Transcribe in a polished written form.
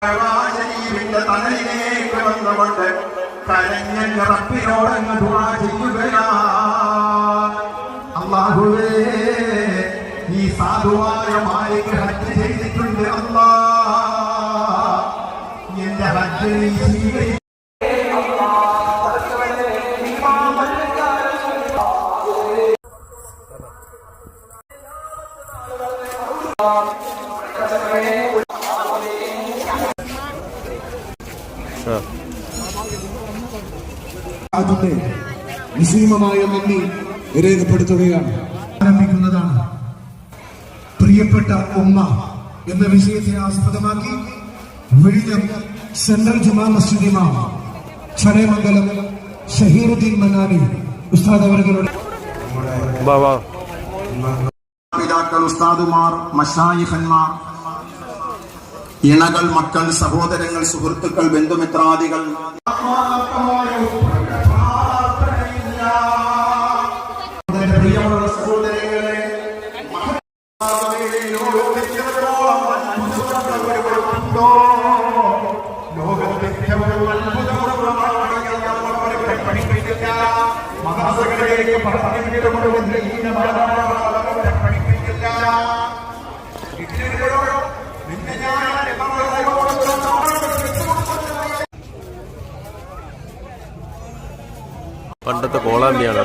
ശരീരത്തിന്റെ തലയിലേക്ക് വന്നുകൊണ്ട് കരഞ്ഞ റബ്ബിനോടങ്ങ് ദുആ ചെയ്യുകയാണ്. അല്ലാഹുവേ, ഈ സാധുവായ മാലിക് ഹജ്ജ് ചെയ്തിട്ടുണ്ട്. അല്ലാഹ്, എന്റെ ഹജ്ജ് നീ സ്വീകരിക്കണം. അതിന്റെ നിസ്സീമമായ നന്ദി രേഖപ്പെടുത്തുകയാണ്. ആരംഭിക്കുന്നതാണ് പ്രിയപ്പെട്ട ഉമ്മ എന്ന വിഷയത്തെ ആസ്പദമാക്കി വിഴിഞ്ഞം സെൻട്രൽ ജുമാ മസ്ജിദ് ഇമാം ചടയമംഗലം ഷഹീറുദ്ദീൻ മന്നാനി ഉസ്താദ് അവരുടെ പിതാക്കൾ, ഉസ്താദുമാർ, മശായിഖന്മാർ, ഇണകൾ, മക്കൾ, സഹോദരങ്ങൾ, സുഹൃത്തുക്കൾ, ബന്ധുമിത്രാദികൾ, പണ്ടത്തെ കോളാമ്പിയാണ്.